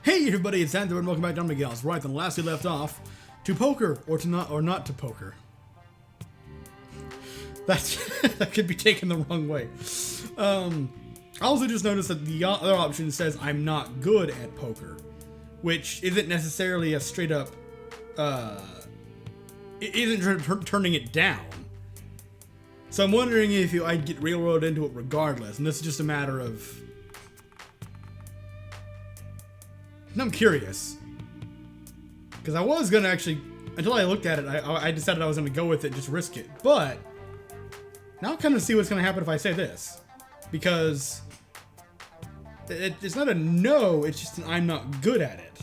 Hey everybody, it's Andrew and welcome back to Miguel's. Right, then last we left off, to poker or not to poker. That could be taken the wrong way. I also just noticed that the other option says I'm not good at poker, which isn't necessarily a straight up. It isn't turning it down. So I'm wondering if I'd get railroaded into it regardless, and this is just a matter of. I'm curious, because I was gonna actually, until I looked at it, I decided I was gonna go with it and just risk it. But now I'm kind of see what's gonna happen if I say this, because it's not a no, it's just an I'm not good at it,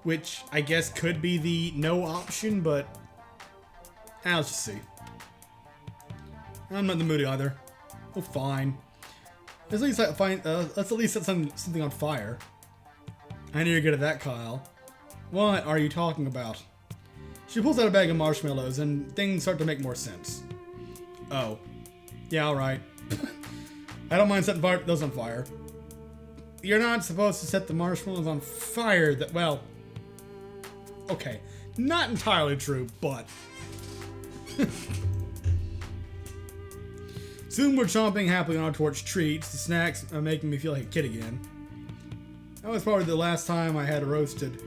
which I guess could be the no option. But let's just see. I'm not in the mood either. Oh, fine. Let's at least set something on fire. I know you're good at that, Kyle. What are you talking about? She pulls out a bag of marshmallows, and things start to make more sense. Oh. Yeah, alright. I don't mind setting those on fire. You're not supposed to set the marshmallows on fire well... Okay. Not entirely true, but... Soon we're chomping happily on our torch treats. The snacks are making me feel like a kid again. That was probably the last time I had roasted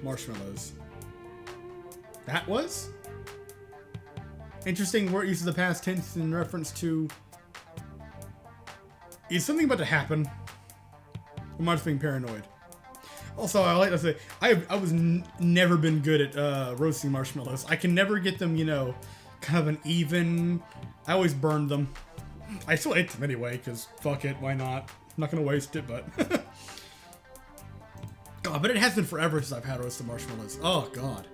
marshmallows. That was? Interesting word use of the past tense in reference to... Is something about to happen? Or am I just being paranoid? Also, I like to say, I was never been good at roasting marshmallows. I can never get them, kind of an even... I always burned them. I still ate them anyway, because fuck it, why not? I'm not going to waste it, but... God, but it has been forever since I've had roasted marshmallows. Oh, God.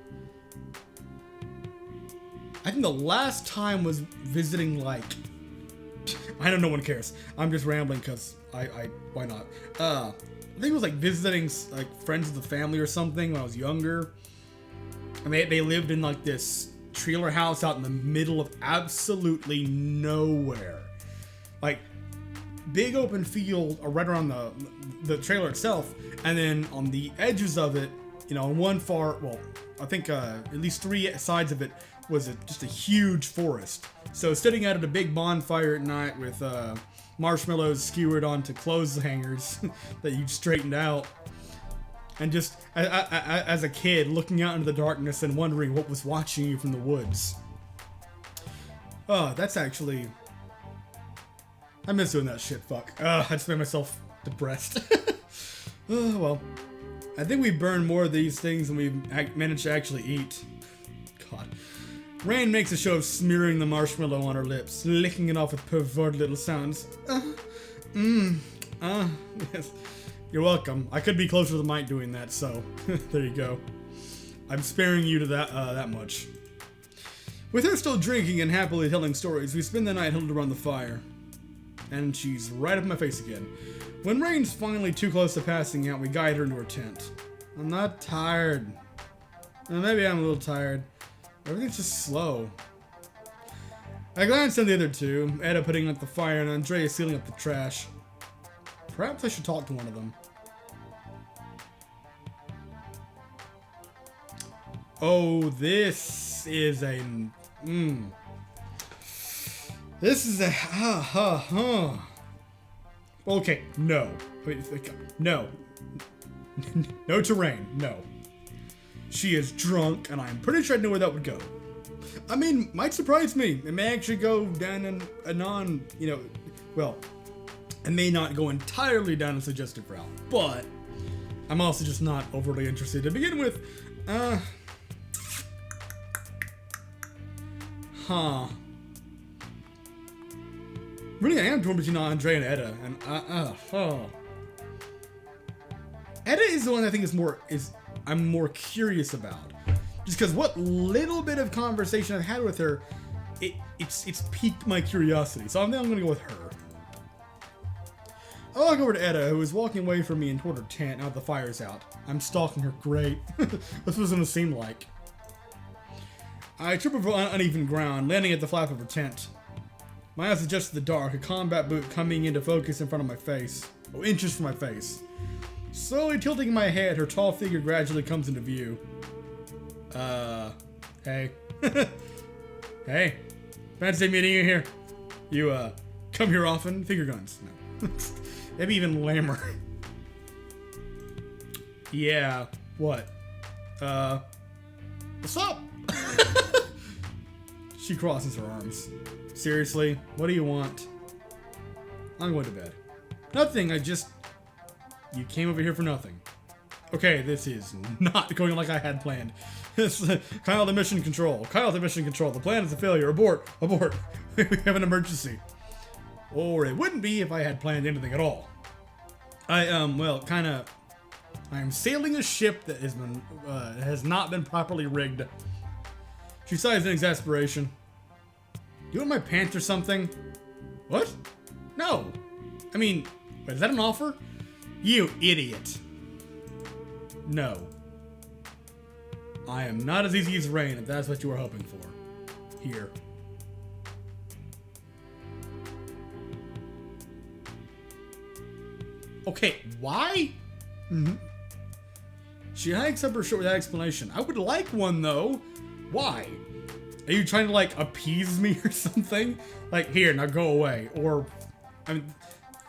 I think the last time was visiting, like... I know no one cares. I'm just rambling because why not? I think it was, like, visiting, like, friends of the family or something when I was younger. And they lived in, like, this trailer house out in the middle of absolutely nowhere. Like, big open field right around the trailer itself, and then on the edges of it, on one I think at least three sides of it was just a huge forest. So sitting out at a big bonfire at night with marshmallows skewered onto clothes hangers that you straightened out, and just as a kid looking out into the darkness and wondering what was watching you from the woods. Oh, that's actually... I miss doing that shit, fuck. I just made myself depressed. Oh, well. I think we burned more of these things than we've managed to actually eat. God. Rain makes a show of smearing the marshmallow on her lips, licking it off with perverted little sounds. Yes. You're welcome. I could be closer to the mic doing that, so there you go. I'm sparing you to that much. With her still drinking and happily telling stories, we spend the night huddled around the fire. And she's right up in my face again. When Rain's finally too close to passing out, we guide her into her tent. I'm not tired. Well, maybe I'm a little tired. Everything's just slow. I glanced at the other two, Etta putting out the fire and Andrea sealing up the trash. Perhaps I should talk to one of them. Oh, this is a... This is a... Okay, no. Wait, no. No to Rain, no. She is drunk, and I'm pretty sure I know where that would go. I mean, might surprise me. It may actually go down a non, well, it may not go entirely down a suggestive route, but I'm also just not overly interested to begin with. Really, I am torn between Andrea and Etta, and Etta is the one I think I'm more curious about, just because what little bit of conversation I've had with her, it's piqued my curiosity. So I think I'm gonna go with her. I walk over to Etta, who is walking away from me and toward her tent now that the fire's out. I'm stalking her. Great. This was gonna seem like. I trip over uneven ground, landing at the flap of her tent. My eyes adjust to the dark, a combat boot coming into focus in front of my face. Oh, inches from my face. Slowly tilting my head, her tall figure gradually comes into view. Hey. Hey. Fancy meeting you here. You, come here often? Finger guns. No. Maybe even lamer. Yeah. What? What's up? She crosses her arms. Seriously? What do you want? I'm going to bed. Nothing, you came over here for nothing. Okay, this is not going like I had planned. Kyle to mission control. Kyle to mission control. The plan is a failure. Abort. Abort. We have an emergency. Or it wouldn't be if I had planned anything at all. I'm sailing a ship that has not been properly rigged. She sighs in exasperation. You want my pants or something? What? No. I mean, wait, is that an offer? You idiot. No. I am not as easy as rain if that's what you were hoping for. Here. Okay, why? She hikes up her shirt with that explanation. I would like one though. Why? Are you trying to like appease me or something? Like, here, now go away. Or, I mean,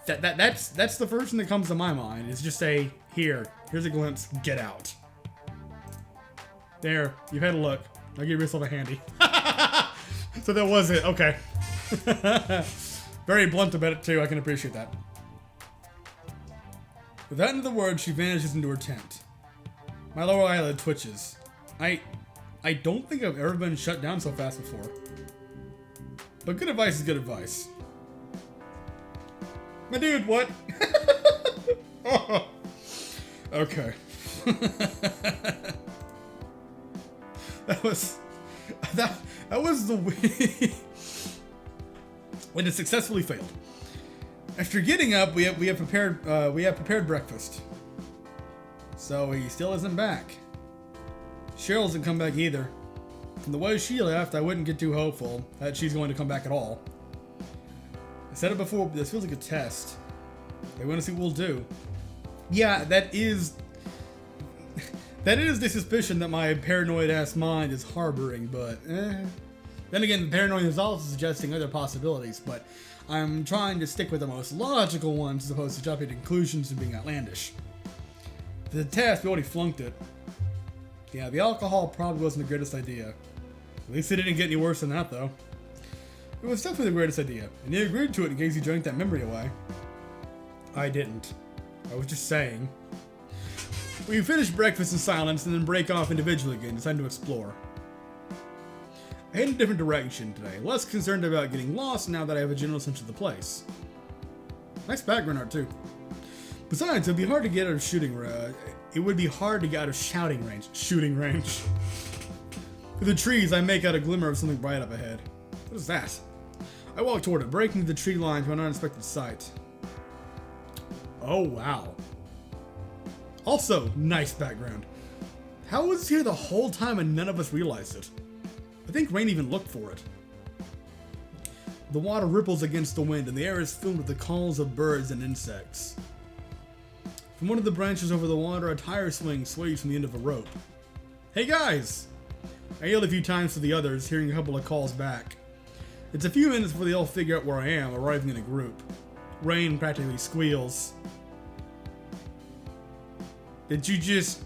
that's the first thing that comes to my mind. Is just say, here's a glimpse, get out. There, you've had a look. Now give yourself a handy. So that was it. Okay. Very blunt about it too. I can appreciate that. With that end of the word, she vanishes into her tent. My lower eyelid twitches. I don't think I've ever been shut down so fast before. But good advice is good advice. My dude, what? Oh. Okay. That was the way when it successfully failed. After getting up, we have prepared breakfast. So he still isn't back. Cheryl hasn't come back either. From the way she left, I wouldn't get too hopeful that she's going to come back at all. I said it before, but this feels like a test. They want to see what we'll do. Yeah, that is the suspicion that my paranoid-ass mind is harboring, but Then again, the paranoid is also suggesting other possibilities, but I'm trying to stick with the most logical ones as opposed to jumping to conclusions and being outlandish. For the test, we already flunked it. Yeah, the alcohol probably wasn't the greatest idea. At least it didn't get any worse than that, though. It was definitely the greatest idea, and he agreed to it in case he drank that memory away. I didn't. I was just saying. We finish breakfast in silence and then break off individually again, deciding to explore. I head in a different direction today, less concerned about getting lost now that I have a general sense of the place. Nice background art, too. Besides, it would be hard to get out of shooting range. It would be hard to get out of shouting range. Shooting range. Through the trees, I make out a glimmer of something bright up ahead. What is that? I walk toward it, breaking through the tree line to an unexpected sight. Oh, wow. Also, nice background. How was it here the whole time and none of us realized it? I think Rain even looked for it. The water ripples against the wind and the air is filled with the calls of birds and insects. From one of the branches over the water, a tire swing sways from the end of a rope. Hey guys! I yelled a few times to the others, hearing a couple of calls back. It's a few minutes before they all figure out where I am, arriving in a group. Rain practically squeals. Did you just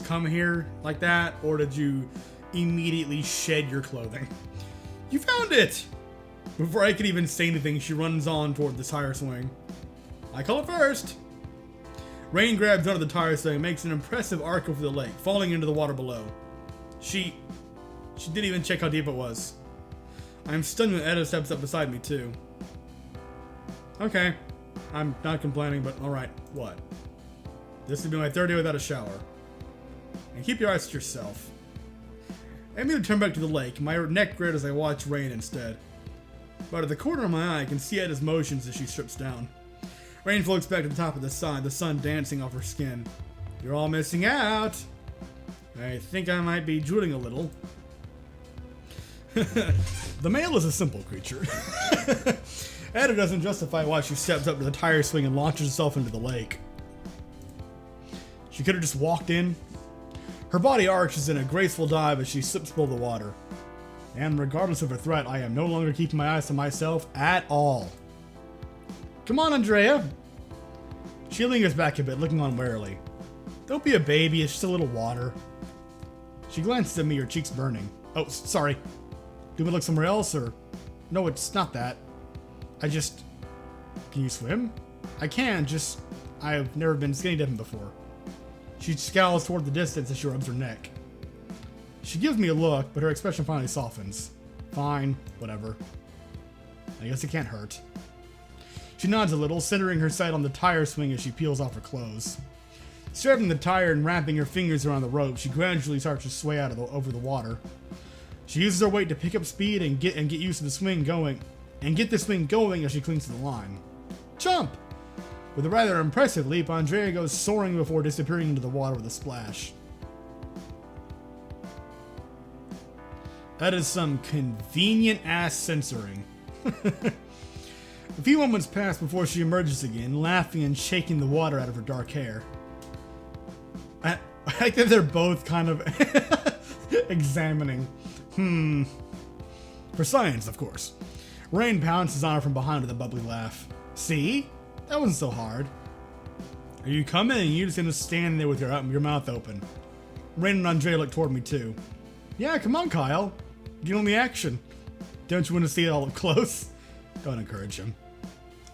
come here like that, or did you immediately shed your clothing? You found it! Before I could even say anything, she runs on toward the tire swing. I call it first. Rain grabs onto the tire swing and makes an impressive arc over the lake, falling into the water below. She didn't even check how deep it was. I'm stunned when Etta steps up beside me too. Okay, I'm not complaining, but alright, what? This will be my third day without a shower. And keep your eyes to yourself. I immediately turn back to the lake, my neck red as I watch Rain instead. But at the corner of my eye, I can see Etta's motions as she strips down. Rain floats back to the top of the sun dancing off her skin. You're all missing out. I think I might be drooling a little. The male is a simple creature. Etta doesn't justify why she steps up to the tire swing and launches herself into the lake. She could have just walked in. Her body arches in a graceful dive as she slips below the water. And regardless of her threat, I am no longer keeping my eyes to myself at all. Come on, Andrea. She lingers back a bit, looking on warily. Don't be a baby, it's just a little water. She glances at me, her cheeks burning. Oh, sorry. Do we look somewhere else, or? No, it's not that. Can you swim? I can, just, I've never been skinny dipping before. She scowls toward the distance as she rubs her neck. She gives me a look, but her expression finally softens. Fine, whatever. I guess it can't hurt. She nods a little, centering her sight on the tire swing as she peels off her clothes. Strapping the tire and wrapping her fingers around the rope, she gradually starts to sway out over the water. She uses her weight to pick up speed and get used to the swing going, as she clings to the line. Jump! With a rather impressive leap, Andrea goes soaring before disappearing into the water with a splash. That is some convenient-ass censoring. A few moments pass before she emerges again, laughing and shaking the water out of her dark hair. I like that they're both kind of examining. For science, of course. Rain pounces on her from behind with a bubbly laugh. See? That wasn't so hard. Are you coming, and you're just gonna stand there with your mouth open? Rain and Andrea look toward me too. Yeah, come on, Kyle. Get on the action. Don't you want to see it all up close? Don't encourage him.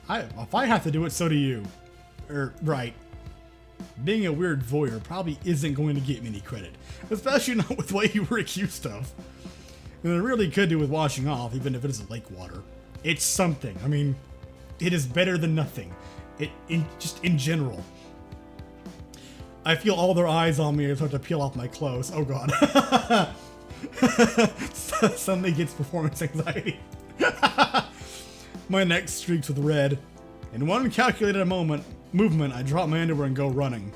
If I have to do it, so do you. Right. Being a weird voyeur probably isn't going to get me any credit, especially not with what you were accused of. And it really could do with washing off, even if it is lake water. It's something. I mean, it is better than nothing. Just in general. I feel all their eyes on me and start to peel off my clothes. Oh god. Suddenly gets performance anxiety. My neck streaks with red. In one calculated movement, I drop my underwear and go running.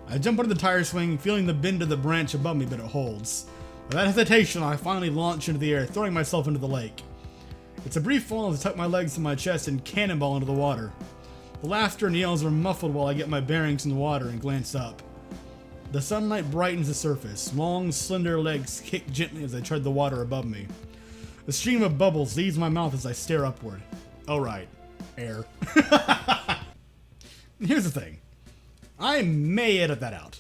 I jump onto the tire swing, feeling the bend of the branch above me, but it holds. Without hesitation, I finally launch into the air, throwing myself into the lake. It's a brief fall as I tuck my legs to my chest and cannonball into the water. The laughter and yells are muffled while I get my bearings in the water and glance up. The sunlight brightens the surface. Long, slender legs kick gently as I tread the water above me. A stream of bubbles leaves my mouth as I stare upward. Oh right, air. Here's the thing. I may edit that out.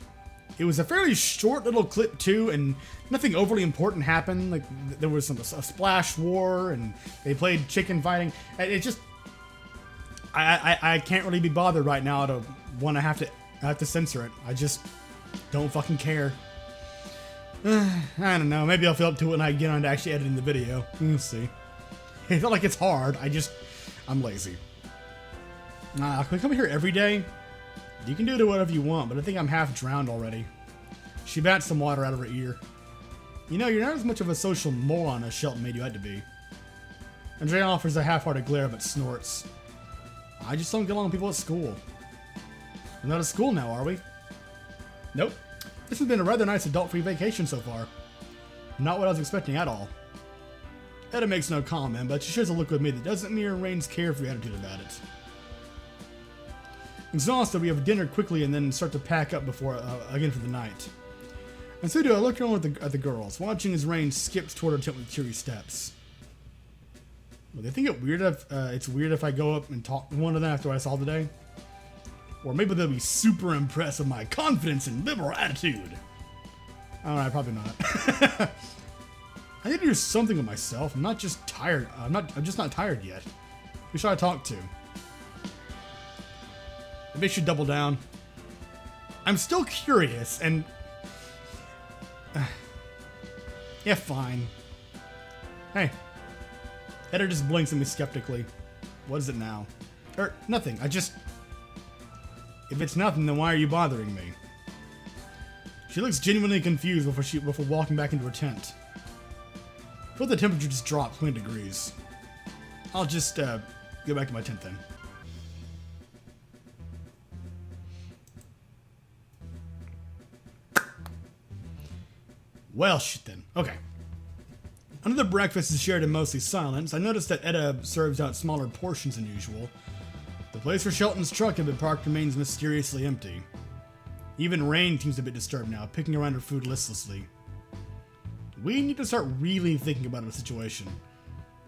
It was a fairly short little clip too, and nothing overly important happened. Like there was a splash war, and they played chicken fighting. It just, I can't really be bothered right now to want to have to censor it. I just don't fucking care. I don't know. Maybe I'll feel up to it when I get on to actually editing the video. We'll see. It's not like it's hard. I'm lazy. Can we come here every day? You can do it whatever you want, but I think I'm half drowned already. She bats some water out of her ear. You know, you're not as much of a social moron as Shelton made you out to be. Andrea offers a half-hearted glare but snorts. I just don't get along with people at school. We're not at school now, are we? Nope. This has been a rather nice adult-free vacation so far. Not what I was expecting at all. Etta makes no comment, but she shares a look with me that doesn't mirror Rain's carefree attitude about it. Exhausted, we have dinner quickly and then start to pack up again for the night. And so do I look around at the girls, watching as Rain skips toward her tent with cheery steps. Well, they think it's weird if I go up and talk to one of them after what I saw today. Or maybe they'll be super impressed with my confidence and liberal attitude. I don't know, probably not. I need to do something with myself. I'm not just tired. I'm just not tired yet. Who should I talk to? Maybe I should double down. I'm still curious and... yeah, fine. Hey. Etta just blinks at me skeptically. What is it now? Nothing. If it's nothing, then why are you bothering me? She looks genuinely confused before walking back into her tent. Before the temperature just dropped 20 degrees. I'll just go back to my tent then. Well, shit then. Okay. Another breakfast is shared in mostly silence. I noticed that Etta serves out smaller portions than usual. The place where Shelton's truck had been parked remains mysteriously empty. Even Rain seems a bit disturbed now, picking around her food listlessly. We need to start really thinking about the situation.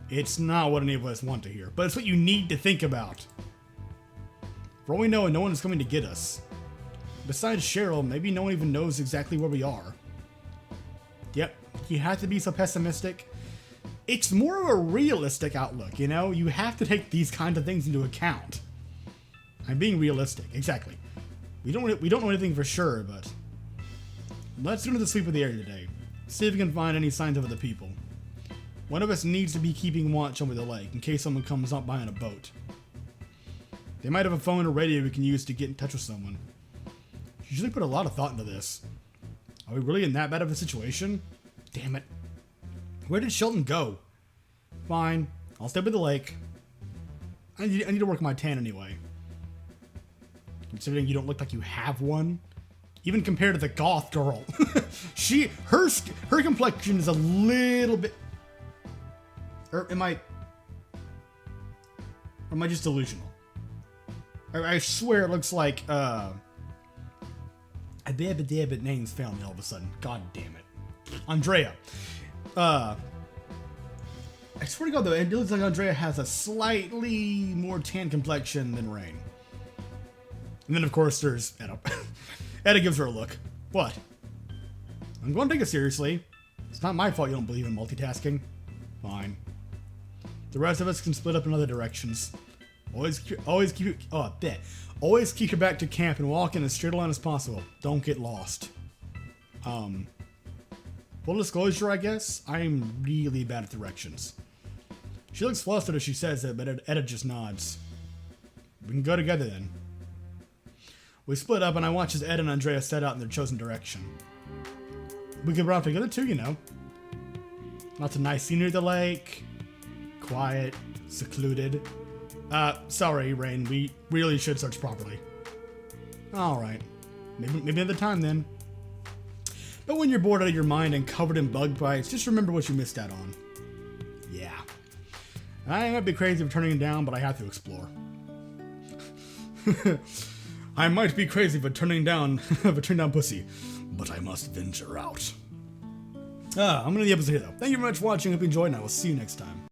It's not what any of us want to hear, but it's what you need to think about. For all we know, no one is coming to get us. Besides Cheryl, maybe no one even knows exactly where we are. Yep, you have to be so pessimistic. It's more of a realistic outlook, you know? You have to take these kinds of things into account. I'm being realistic, exactly. We don't know anything for sure, but let's do another sweep of the area today. See if we can find any signs of other people. One of us needs to be keeping watch over the lake in case someone comes up by on a boat. They might have a phone or radio we can use to get in touch with someone. You usually put a lot of thought into this. Are we really in that bad of a situation? Damn it. Where did Shelton go? Fine, I'll stay by the lake. I need to work my tan anyway. Considering you don't look like you have one. Even compared to the goth girl. her complexion is a little bit... Or am I just delusional? I swear it looks like, a bit names fail me all of a sudden. God damn it. Andrea. I swear to God though, it looks like Andrea has a slightly more tan complexion than Rain. And then of course there's Edda. Edda gives her a look. What? I'm going to take it seriously. It's not my fault you don't believe in multitasking. Fine. The rest of us can split up in other directions. Always keep your back to camp and walk in as straight a line as possible. Don't get lost. Full disclosure, I guess, I'm really bad at directions. She looks flustered as she says it, but Edda just nods. We can go together then. We split up and I watch as Ed and Andrea set out in their chosen direction. We could run off together too, you know. Lots of nice scenery at the lake. Quiet, secluded. Sorry, Rain, we really should search properly. Alright. Maybe another time then. But when you're bored out of your mind and covered in bug bites, just remember what you missed out on. Yeah. I might be crazy for turning it down, but I have to explore. I might be crazy for turning down pussy, but I must venture out. I'm gonna end the episode here though. Thank you very much for watching. Hope you enjoyed, and I will see you next time.